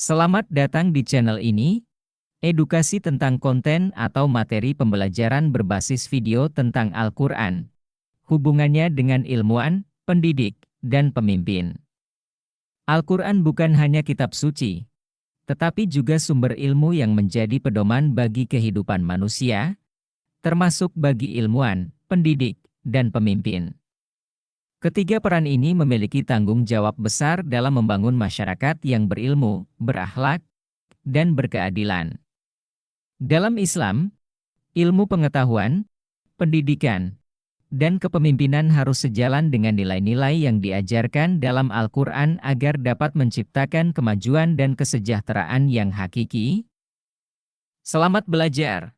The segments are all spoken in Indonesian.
Selamat datang di channel ini, edukasi tentang konten atau materi pembelajaran berbasis video tentang Al-Quran, hubungannya dengan ilmuwan, pendidik, dan pemimpin. Al-Quran bukan hanya kitab suci, tetapi juga sumber ilmu yang menjadi pedoman bagi kehidupan manusia, termasuk bagi ilmuwan, pendidik, dan pemimpin. Ketiga peran ini memiliki tanggung jawab besar dalam membangun masyarakat yang berilmu, berakhlak, dan berkeadilan. Dalam Islam, ilmu pengetahuan, pendidikan, dan kepemimpinan harus sejalan dengan nilai-nilai yang diajarkan dalam Al-Quran agar dapat menciptakan kemajuan dan kesejahteraan yang hakiki. Selamat belajar!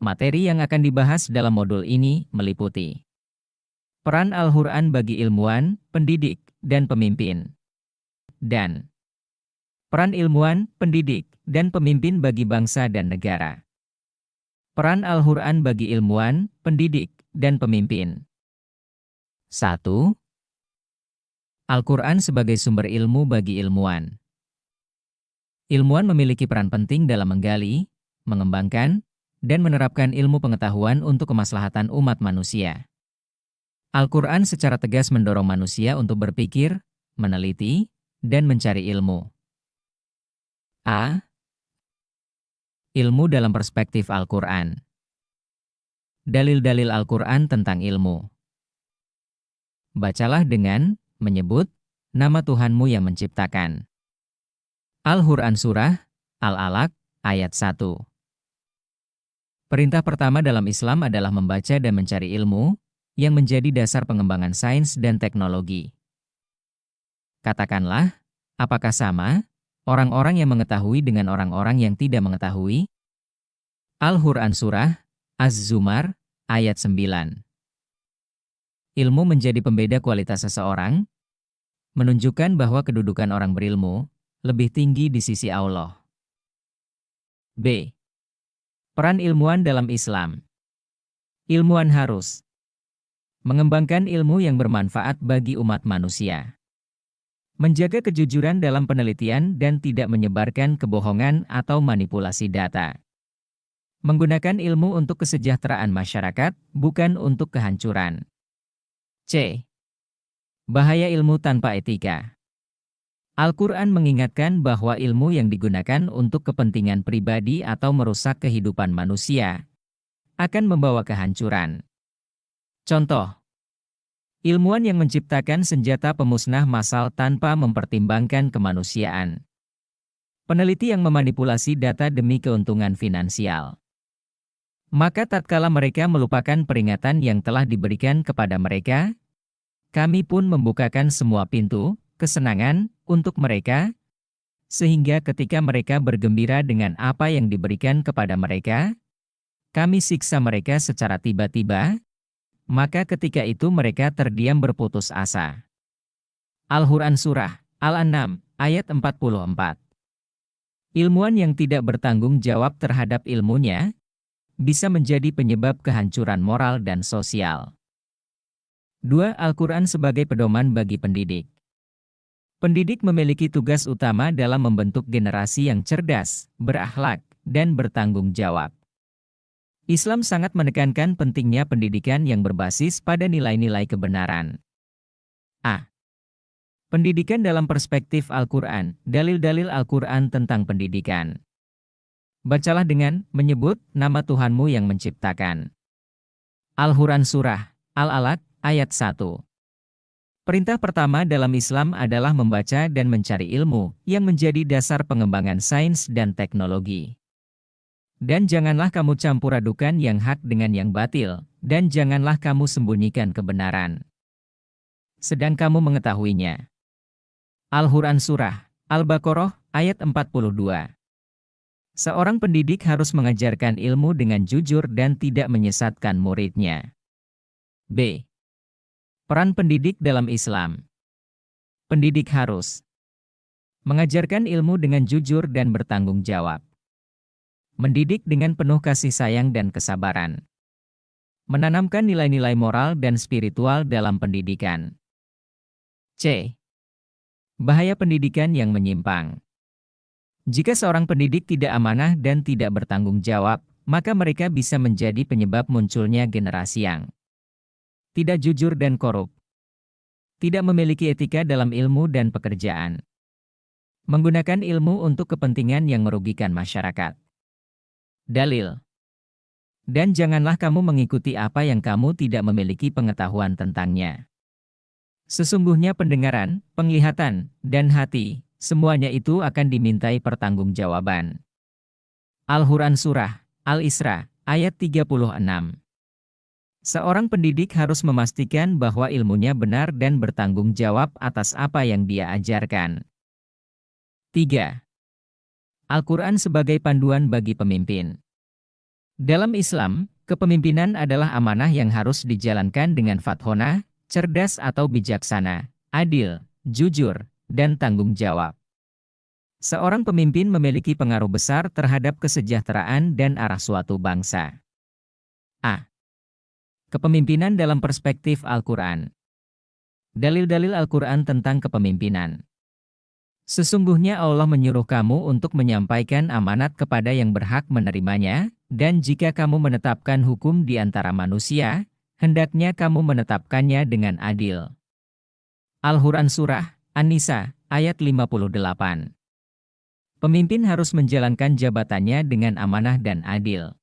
Materi yang akan dibahas dalam modul ini meliputi peran Al-Quran bagi ilmuwan, pendidik, dan pemimpin. Dan peran ilmuwan, pendidik, dan pemimpin bagi bangsa dan negara. Peran Al-Quran bagi ilmuwan, pendidik, dan pemimpin. 1. Al-Quran sebagai sumber ilmu bagi ilmuwan. Ilmuwan memiliki peran penting dalam menggali, mengembangkan, dan menerapkan ilmu pengetahuan untuk kemaslahatan umat manusia. Al-Quran secara tegas mendorong manusia untuk berpikir, meneliti, dan mencari ilmu. A. Ilmu dalam perspektif Al-Quran. Dalil-dalil Al-Quran tentang ilmu. Bacalah dengan menyebut nama Tuhanmu yang menciptakan. Al-Quran Surah Al-Alaq ayat 1. Perintah pertama dalam Islam adalah membaca dan mencari ilmu, yang menjadi dasar pengembangan sains dan teknologi. Katakanlah, apakah sama orang-orang yang mengetahui dengan orang-orang yang tidak mengetahui? Al-Quran Surah Az-Zumar ayat 9. Ilmu menjadi pembeda kualitas seseorang, menunjukkan bahwa kedudukan orang berilmu lebih tinggi di sisi Allah. B. Peran ilmuwan dalam Islam. Ilmuwan harus mengembangkan ilmu yang bermanfaat bagi umat manusia, menjaga kejujuran dalam penelitian dan tidak menyebarkan kebohongan atau manipulasi data, menggunakan ilmu untuk kesejahteraan masyarakat, bukan untuk kehancuran. C. Bahaya ilmu tanpa etika. Al-Quran mengingatkan bahwa ilmu yang digunakan untuk kepentingan pribadi atau merusak kehidupan manusia akan membawa kehancuran. Contoh, ilmuwan yang menciptakan senjata pemusnah massal tanpa mempertimbangkan kemanusiaan. Peneliti yang memanipulasi data demi keuntungan finansial. Maka tatkala mereka melupakan peringatan yang telah diberikan kepada mereka, kami pun membukakan semua pintu kesenangan untuk mereka, sehingga ketika mereka bergembira dengan apa yang diberikan kepada mereka, kami siksa mereka secara tiba-tiba, maka ketika itu mereka terdiam berputus asa. Al-Quran Surah Al-An'am ayat 44. Ilmuwan yang tidak bertanggung jawab terhadap ilmunya bisa menjadi penyebab kehancuran moral dan sosial. 2. Al-Quran sebagai pedoman bagi pendidik. Pendidik memiliki tugas utama dalam membentuk generasi yang cerdas, berakhlak, dan bertanggung jawab. Islam sangat menekankan pentingnya pendidikan yang berbasis pada nilai-nilai kebenaran. A. Pendidikan dalam perspektif Al-Quran, dalil-dalil Al-Quran tentang pendidikan. Bacalah dengan menyebut nama Tuhanmu yang menciptakan. Al-Quran Surah Al-Alaq ayat 1. Perintah pertama dalam Islam adalah membaca dan mencari ilmu yang menjadi dasar pengembangan sains dan teknologi. Dan janganlah kamu campur adukan yang hak dengan yang batil, dan janganlah kamu sembunyikan kebenaran, sedang kamu mengetahuinya. Al-Quran Surah Al-Baqarah ayat 42. Seorang pendidik harus mengajarkan ilmu dengan jujur dan tidak menyesatkan muridnya. B. Peran pendidik dalam Islam. Pendidik harus mengajarkan ilmu dengan jujur dan bertanggung jawab. Mendidik dengan penuh kasih sayang dan kesabaran. Menanamkan nilai-nilai moral dan spiritual dalam pendidikan. C. Bahaya pendidikan yang menyimpang. Jika seorang pendidik tidak amanah dan tidak bertanggung jawab, maka mereka bisa menjadi penyebab munculnya generasi yang tidak jujur dan korup, tidak memiliki etika dalam ilmu dan pekerjaan, menggunakan ilmu untuk kepentingan yang merugikan masyarakat. Dalil. Dan janganlah kamu mengikuti apa yang kamu tidak memiliki pengetahuan tentangnya. Sesungguhnya pendengaran, penglihatan, dan hati, semuanya itu akan dimintai pertanggungjawaban. Al-Quran Surah Al-Isra, ayat 36. Seorang pendidik harus memastikan bahwa ilmunya benar dan bertanggung jawab atas apa yang dia ajarkan. 3. Al-Quran sebagai panduan bagi pemimpin. Dalam Islam, kepemimpinan adalah amanah yang harus dijalankan dengan fathonah, cerdas atau bijaksana, adil, jujur, dan tanggung jawab. Seorang pemimpin memiliki pengaruh besar terhadap kesejahteraan dan arah suatu bangsa. A. Kepemimpinan dalam perspektif Al-Quran. Dalil-dalil Al-Quran tentang kepemimpinan. Sesungguhnya Allah menyuruh kamu untuk menyampaikan amanat kepada yang berhak menerimanya, dan jika kamu menetapkan hukum di antara manusia, hendaknya kamu menetapkannya dengan adil. Al-Quran Surah An-Nisa, ayat 58. Pemimpin harus menjalankan jabatannya dengan amanah dan adil.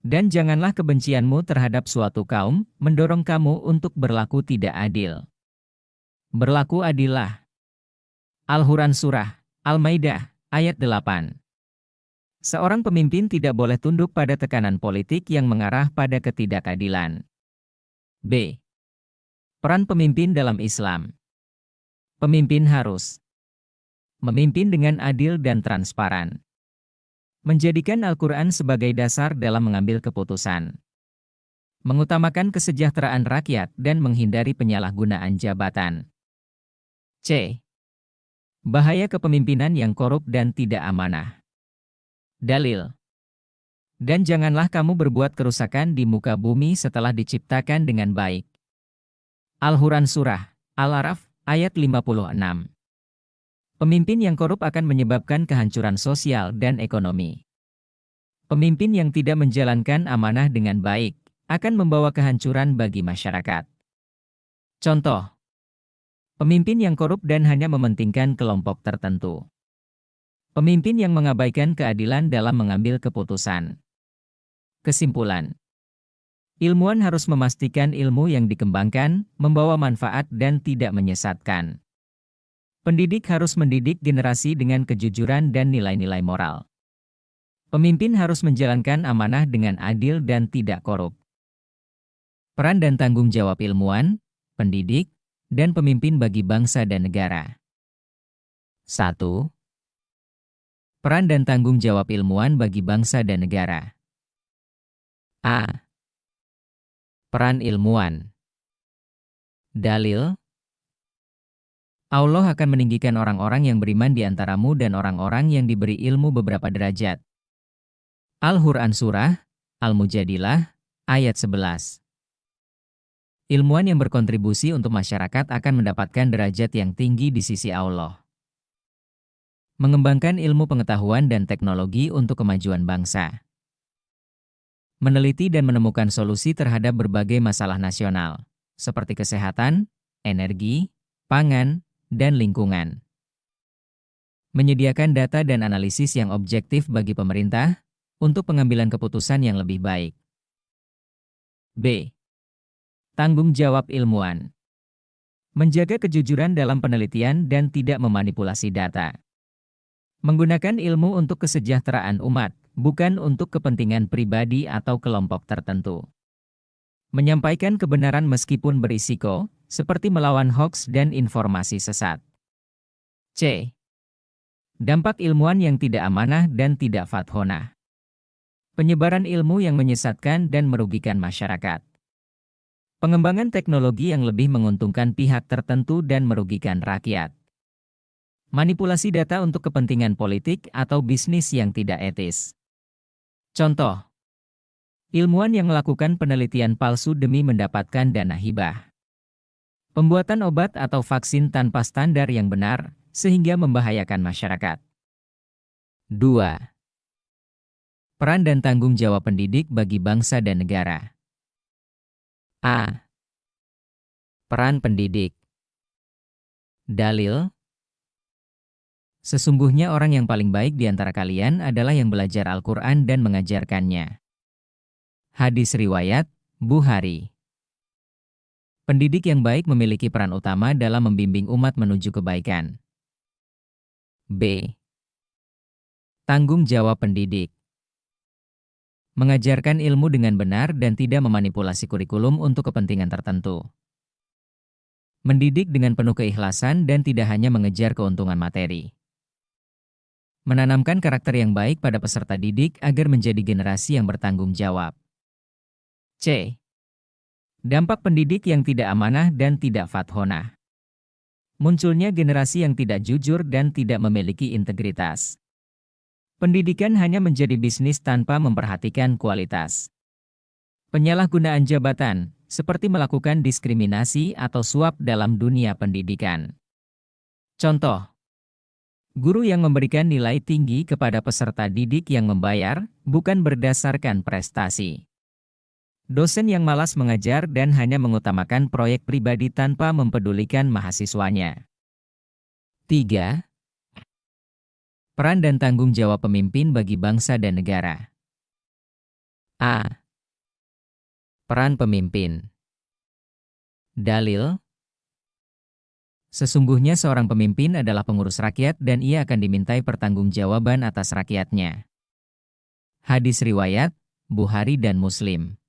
Dan janganlah kebencianmu terhadap suatu kaum mendorong kamu untuk berlaku tidak adil. Berlaku adillah. Al-Quran Surah Al-Maidah, ayat 8. Seorang pemimpin tidak boleh tunduk pada tekanan politik yang mengarah pada ketidakadilan. B. Peran pemimpin dalam Islam. Pemimpin harus memimpin dengan adil dan transparan. Menjadikan Al-Quran sebagai dasar dalam mengambil keputusan. Mengutamakan kesejahteraan rakyat dan menghindari penyalahgunaan jabatan. C. Bahaya kepemimpinan yang korup dan tidak amanah. Dalil. Dan janganlah kamu berbuat kerusakan di muka bumi setelah diciptakan dengan baik. Al-Quran Surah Al-Araf, ayat 56. Pemimpin yang korup akan menyebabkan kehancuran sosial dan ekonomi. Pemimpin yang tidak menjalankan amanah dengan baik akan membawa kehancuran bagi masyarakat. Contoh. Pemimpin yang korup dan hanya mementingkan kelompok tertentu. Pemimpin yang mengabaikan keadilan dalam mengambil keputusan. Kesimpulan. Ilmuwan harus memastikan ilmu yang dikembangkan membawa manfaat dan tidak menyesatkan. Pendidik harus mendidik generasi dengan kejujuran dan nilai-nilai moral. Pemimpin harus menjalankan amanah dengan adil dan tidak korup. Peran dan tanggung jawab ilmuwan, pendidik, dan pemimpin bagi bangsa dan negara. 1. Peran dan tanggung jawab ilmuwan bagi bangsa dan negara. A. Peran ilmuwan. Dalil. Allah akan meninggikan orang-orang yang beriman di antaramu dan orang-orang yang diberi ilmu beberapa derajat. Al-Quran Surah Al-Mujadilah, ayat 11. Ilmuwan yang berkontribusi untuk masyarakat akan mendapatkan derajat yang tinggi di sisi Allah. Mengembangkan ilmu pengetahuan dan teknologi untuk kemajuan bangsa. Meneliti dan menemukan solusi terhadap berbagai masalah nasional, seperti kesehatan, energi, pangan, dan lingkungan. Menyediakan data dan analisis yang objektif bagi pemerintah untuk pengambilan keputusan yang lebih baik. B. Tanggung jawab ilmuwan. Menjaga kejujuran dalam penelitian dan tidak memanipulasi data. Menggunakan ilmu untuk kesejahteraan umat, bukan untuk kepentingan pribadi atau kelompok tertentu. Menyampaikan kebenaran meskipun berisiko, seperti melawan hoaks dan informasi sesat. C. Dampak ilmuwan yang tidak amanah dan tidak fathonah. Penyebaran ilmu yang menyesatkan dan merugikan masyarakat. Pengembangan teknologi yang lebih menguntungkan pihak tertentu dan merugikan rakyat. Manipulasi data untuk kepentingan politik atau bisnis yang tidak etis. Contoh. Ilmuwan yang melakukan penelitian palsu demi mendapatkan dana hibah. Pembuatan obat atau vaksin tanpa standar yang benar, sehingga membahayakan masyarakat. 2. Peran dan tanggung jawab pendidik bagi bangsa dan negara. A. Peran pendidik. Dalil. Sesungguhnya orang yang paling baik di antara kalian adalah yang belajar Al-Quran dan mengajarkannya. Hadis riwayat Bukhari. Pendidik yang baik memiliki peran utama dalam membimbing umat menuju kebaikan. B. Tanggung jawab pendidik. Mengajarkan ilmu dengan benar dan tidak memanipulasi kurikulum untuk kepentingan tertentu. Mendidik dengan penuh keikhlasan dan tidak hanya mengejar keuntungan materi. Menanamkan karakter yang baik pada peserta didik agar menjadi generasi yang bertanggung jawab. C. Dampak pendidik yang tidak amanah dan tidak fathonah. Munculnya generasi yang tidak jujur dan tidak memiliki integritas. Pendidikan hanya menjadi bisnis tanpa memperhatikan kualitas. Penyalahgunaan jabatan, seperti melakukan diskriminasi atau suap dalam dunia pendidikan. Contoh, guru yang memberikan nilai tinggi kepada peserta didik yang membayar, bukan berdasarkan prestasi. Dosen yang malas mengajar dan hanya mengutamakan proyek pribadi tanpa mempedulikan mahasiswanya. 3. Peran dan tanggung jawab pemimpin bagi bangsa dan negara. A. Peran pemimpin. Dalil. Sesungguhnya seorang pemimpin adalah pengurus rakyat dan ia akan dimintai pertanggungjawaban atas rakyatnya. Hadis riwayat Bukhari dan Muslim.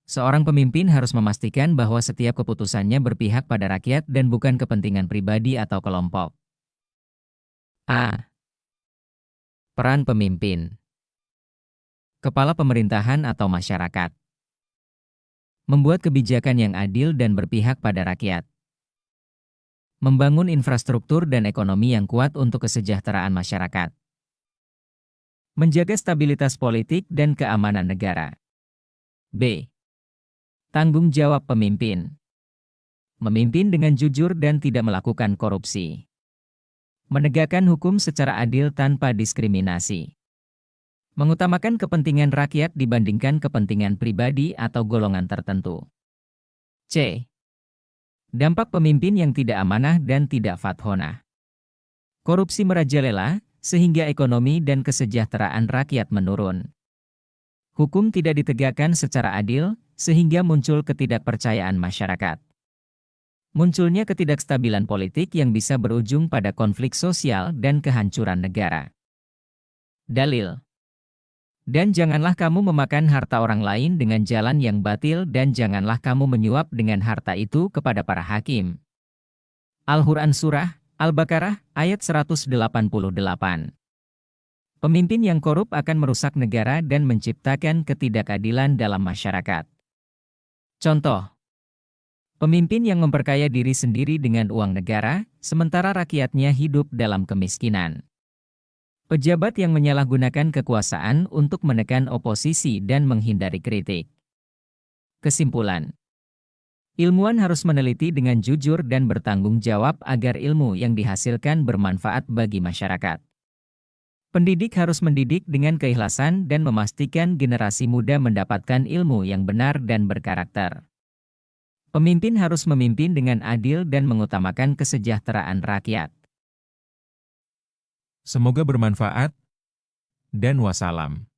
Seorang pemimpin harus memastikan bahwa setiap keputusannya berpihak pada rakyat dan bukan kepentingan pribadi atau kelompok. A. Peran pemimpin. Kepala pemerintahan atau masyarakat. Membuat kebijakan yang adil dan berpihak pada rakyat. Membangun infrastruktur dan ekonomi yang kuat untuk kesejahteraan masyarakat. Menjaga stabilitas politik dan keamanan negara. B. Tanggung jawab pemimpin. Memimpin dengan jujur dan tidak melakukan korupsi. Menegakkan hukum secara adil tanpa diskriminasi. Mengutamakan kepentingan rakyat dibandingkan kepentingan pribadi atau golongan tertentu. C. Dampak pemimpin yang tidak amanah dan tidak fathonah. Korupsi merajalela, sehingga ekonomi dan kesejahteraan rakyat menurun. Hukum tidak ditegakkan secara adil, sehingga muncul ketidakpercayaan masyarakat. Munculnya ketidakstabilan politik yang bisa berujung pada konflik sosial dan kehancuran negara. Dalil. Dan janganlah kamu memakan harta orang lain dengan jalan yang batil dan janganlah kamu menyuap dengan harta itu kepada para hakim. Al-Quran Surah Al-Baqarah ayat 188. Pemimpin yang korup akan merusak negara dan menciptakan ketidakadilan dalam masyarakat. Contoh, pemimpin yang memperkaya diri sendiri dengan uang negara, sementara rakyatnya hidup dalam kemiskinan. Pejabat yang menyalahgunakan kekuasaan untuk menekan oposisi dan menghindari kritik. Kesimpulan. Ilmuwan harus meneliti dengan jujur dan bertanggung jawab agar ilmu yang dihasilkan bermanfaat bagi masyarakat. Pendidik harus mendidik dengan keikhlasan dan memastikan generasi muda mendapatkan ilmu yang benar dan berkarakter. Pemimpin harus memimpin dengan adil dan mengutamakan kesejahteraan rakyat. Semoga bermanfaat, dan wassalam.